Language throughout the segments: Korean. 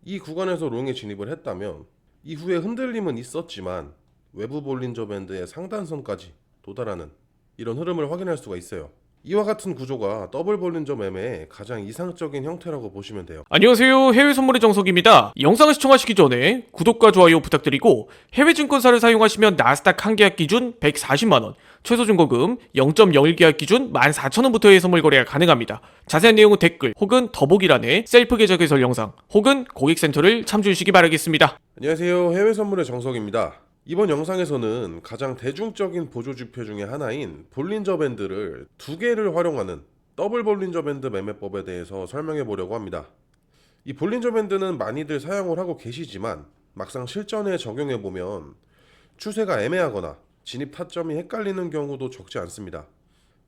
이 구간에서 롱에 진입을 했다면 이후에 흔들림은 있었지만 외부 볼린저 밴드의 상단선까지 도달하는 이런 흐름을 확인할 수가 있어요. 이와 같은 구조가 더블 볼린저 매매의 가장 이상적인 형태라고 보시면 돼요. 안녕하세요. 해외 선물의 정석입니다. 이 영상을 시청하시기 전에 구독과 좋아요 부탁드리고 해외 증권사를 사용하시면 나스닥 한 계약 기준 140만원, 최소 증거금 0.01 계약 기준 14,000원부터의 선물 거래가 가능합니다. 자세한 내용은 댓글 혹은 더보기란에 셀프 계좌 개설 영상 혹은 고객센터를 참조해 주시기 바라겠습니다. 안녕하세요. 해외 선물의 정석입니다. 이번 영상에서는 가장 대중적인 보조지표 중에 하나인 볼린저 밴드를 두 개를 활용하는 더블 볼린저 밴드 매매법에 대해서 설명해 보려고 합니다. 이 볼린저 밴드는 많이들 사용을 하고 계시지만 막상 실전에 적용해 보면 추세가 애매하거나 진입 타점이 헷갈리는 경우도 적지 않습니다.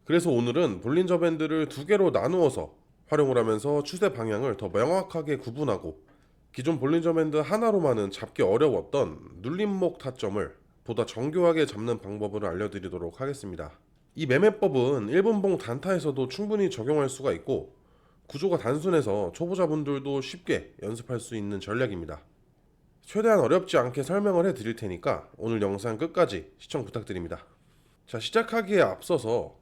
그래서 오늘은 볼린저 밴드를 두 개로 나누어서 활용을 하면서 추세 방향을 더 명확하게 구분하고 기존 볼린저 밴드 하나로만은 잡기 어려웠던 눌림목 타점을 보다 정교하게 잡는 방법을 알려드리도록 하겠습니다. 이 매매법은 1분봉 단타에서도 충분히 적용할 수가 있고 구조가 단순해서 초보자분들도 쉽게 연습할 수 있는 전략입니다. 최대한 어렵지 않게 설명을 해드릴 테니까 오늘 영상 끝까지 시청 부탁드립니다. 자, 시작하기에 앞서서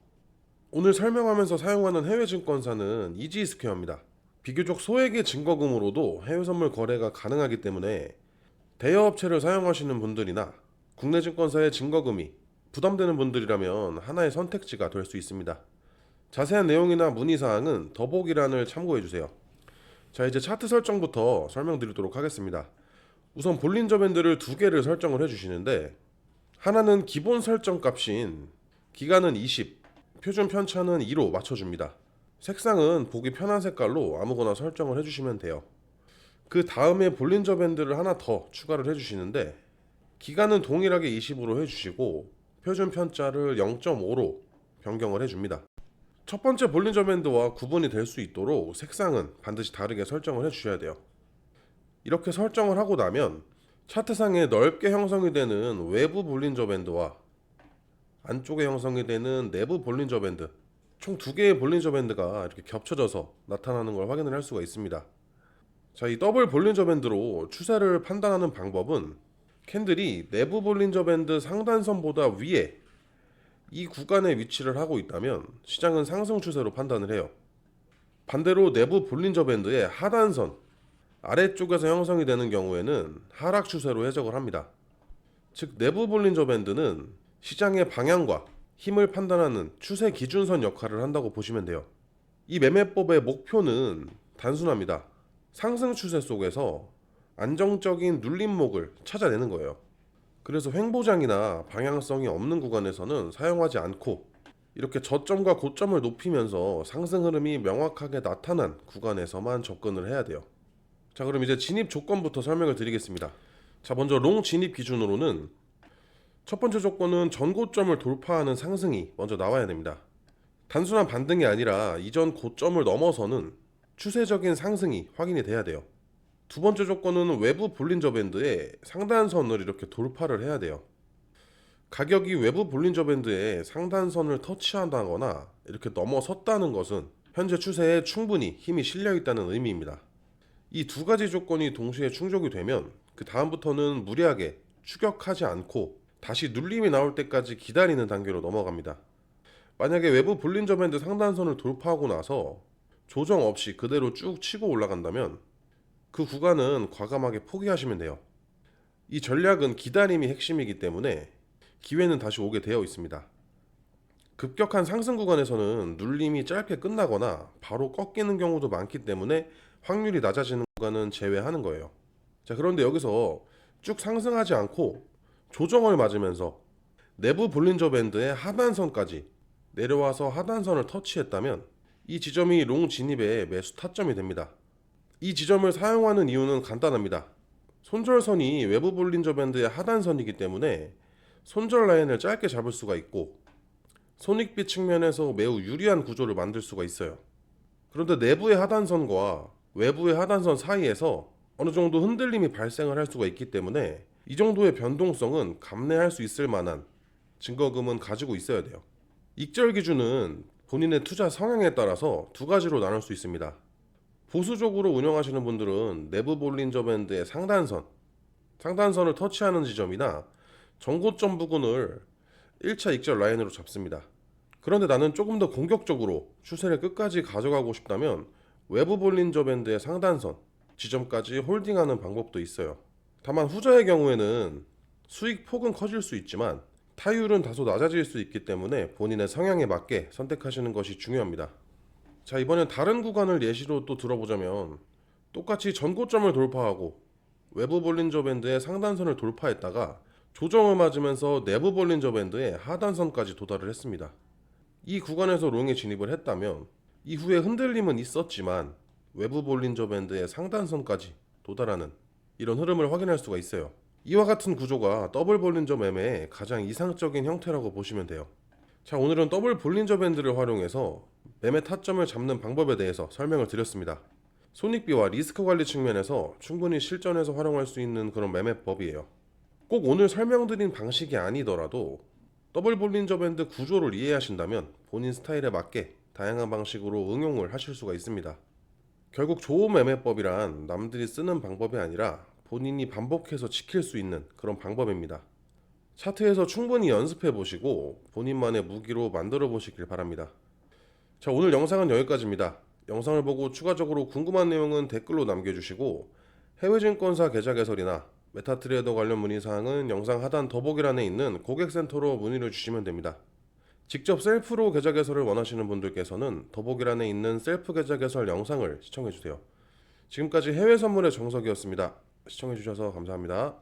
오늘 설명하면서 사용하는 해외 증권사는 이지스퀘어입니다. 비교적 소액의 증거금으로도 해외 선물 거래가 가능하기 때문에 대여업체를 사용하시는 분들이나 국내 증권사의 증거금이 부담되는 분들이라면 하나의 선택지가 될 수 있습니다. 자세한 내용이나 문의사항은 더보기란을 참고해주세요. 자, 이제 차트 설정부터 설명드리도록 하겠습니다. 우선 볼린저 밴드를 두 개를 설정을 해주시는데 하나는 기본 설정 값인 기간은 20, 표준 편차는 2로 맞춰줍니다. 색상은 보기 편한 색깔로 아무거나 설정을 해주시면 돼요. 그 다음에 볼린저 밴드를 하나 더 추가를 해주시는데 기간은 동일하게 20으로 해주시고 표준 편차를 0.5로 변경을 해줍니다. 첫 번째 볼린저 밴드와 구분이 될 수 있도록 색상은 반드시 다르게 설정을 해주셔야 돼요. 이렇게 설정을 하고 나면 차트상에 넓게 형성이 되는 외부 볼린저 밴드와 안쪽에 형성이 되는 내부 볼린저 밴드, 총 두 개의 볼린저 밴드가 이렇게 겹쳐져서 나타나는 걸 확인을 할 수가 있습니다. 자, 이 더블 볼린저 밴드로 추세를 판단하는 방법은 캔들이 내부 볼린저 밴드 상단선보다 위에 이 구간에 위치를 하고 있다면 시장은 상승 추세로 판단을 해요. 반대로 내부 볼린저 밴드의 하단선 아래쪽에서 형성이 되는 경우에는 하락 추세로 해석을 합니다. 즉 내부 볼린저 밴드는 시장의 방향과 힘을 판단하는 추세 기준선 역할을 한다고 보시면 돼요. 이 매매법의 목표는 단순합니다. 상승 추세 속에서 안정적인 눌림목을 찾아내는 거예요. 그래서 횡보장이나 방향성이 없는 구간에서는 사용하지 않고 이렇게 저점과 고점을 높이면서 상승 흐름이 명확하게 나타난 구간에서만 접근을 해야 돼요. 자, 그럼 이제 진입 조건부터 설명을 드리겠습니다. 자, 먼저 롱 진입 기준으로는 첫 번째 조건은 전고점을 돌파하는 상승이 먼저 나와야 됩니다. 단순한 반등이 아니라 이전 고점을 넘어서는 추세적인 상승이 확인이 돼야 돼요. 두 번째 조건은 외부 볼린저 밴드의 상단선을 이렇게 돌파를 해야 돼요. 가격이 외부 볼린저 밴드의 상단선을 터치한다거나 이렇게 넘어섰다는 것은 현재 추세에 충분히 힘이 실려 있다는 의미입니다. 이 두 가지 조건이 동시에 충족이 되면 그 다음부터는 무리하게 추격하지 않고 다시 눌림이 나올 때까지 기다리는 단계로 넘어갑니다. 만약에 외부 볼린저 밴드 상단선을 돌파하고 나서 조정 없이 그대로 쭉 치고 올라간다면 그 구간은 과감하게 포기하시면 돼요. 이 전략은 기다림이 핵심이기 때문에 기회는 다시 오게 되어 있습니다. 급격한 상승 구간에서는 눌림이 짧게 끝나거나 바로 꺾이는 경우도 많기 때문에 확률이 낮아지는 구간은 제외하는 거예요. 자, 그런데 여기서 쭉 상승하지 않고 조정을 맞으면서 내부 볼린저 밴드의 하단선까지 내려와서 하단선을 터치했다면 이 지점이 롱 진입의 매수 타점이 됩니다. 이 지점을 사용하는 이유는 간단합니다. 손절선이 외부 볼린저 밴드의 하단선이기 때문에 손절 라인을 짧게 잡을 수가 있고 손익비 측면에서 매우 유리한 구조를 만들 수가 있어요. 그런데 내부의 하단선과 외부의 하단선 사이에서 어느 정도 흔들림이 발생을 할 수가 있기 때문에 이 정도의 변동성은 감내할 수 있을 만한 증거금은 가지고 있어야 돼요. 익절 기준은 본인의 투자 성향에 따라서 두 가지로 나눌 수 있습니다. 보수적으로 운영하시는 분들은 내부 볼린저 밴드의 상단선을 터치하는 지점이나 전고점 부근을 1차 익절 라인으로 잡습니다. 그런데 나는 조금 더 공격적으로 추세를 끝까지 가져가고 싶다면 외부 볼린저 밴드의 상단선 지점까지 홀딩하는 방법도 있어요. 다만 후자의 경우에는 수익 폭은 커질 수 있지만 타율은 다소 낮아질 수 있기 때문에 본인의 성향에 맞게 선택하시는 것이 중요합니다. 자, 이번엔 다른 구간을 예시로 또 들어보자면 똑같이 전고점을 돌파하고 외부 볼린저 밴드의 상단선을 돌파했다가 조정을 맞으면서 내부 볼린저 밴드의 하단선까지 도달을 했습니다. 이 구간에서 롱에 진입을 했다면 이후에 흔들림은 있었지만 외부 볼린저 밴드의 상단선까지 도달하는 이런 흐름을 확인할 수가 있어요. 이와 같은 구조가 더블 볼린저 매매의 가장 이상적인 형태라고 보시면 돼요. 자, 오늘은 더블 볼린저 밴드를 활용해서 매매 타점을 잡는 방법에 대해서 설명을 드렸습니다. 손익비와 리스크 관리 측면에서 충분히 실전에서 활용할 수 있는 그런 매매법이에요. 꼭 오늘 설명드린 방식이 아니더라도 더블 볼린저 밴드 구조를 이해하신다면 본인 스타일에 맞게 다양한 방식으로 응용을 하실 수가 있습니다. 결국 좋은 매매법이란 남들이 쓰는 방법이 아니라 본인이 반복해서 지킬 수 있는 그런 방법입니다. 차트에서 충분히 연습해 보시고 본인만의 무기로 만들어 보시길 바랍니다. 자, 오늘 영상은 여기까지입니다. 영상을 보고 추가적으로 궁금한 내용은 댓글로 남겨주시고 해외증권사 계좌 개설이나 메타트레이더 관련 문의사항은 영상 하단 더보기란에 있는 고객센터로 문의를 주시면 됩니다. 직접 셀프로 계좌 개설을 원하시는 분들께서는 더보기란에 있는 셀프 계좌 개설 영상을 시청해주세요. 지금까지 해외 선물의 정석이었습니다. 시청해주셔서 감사합니다.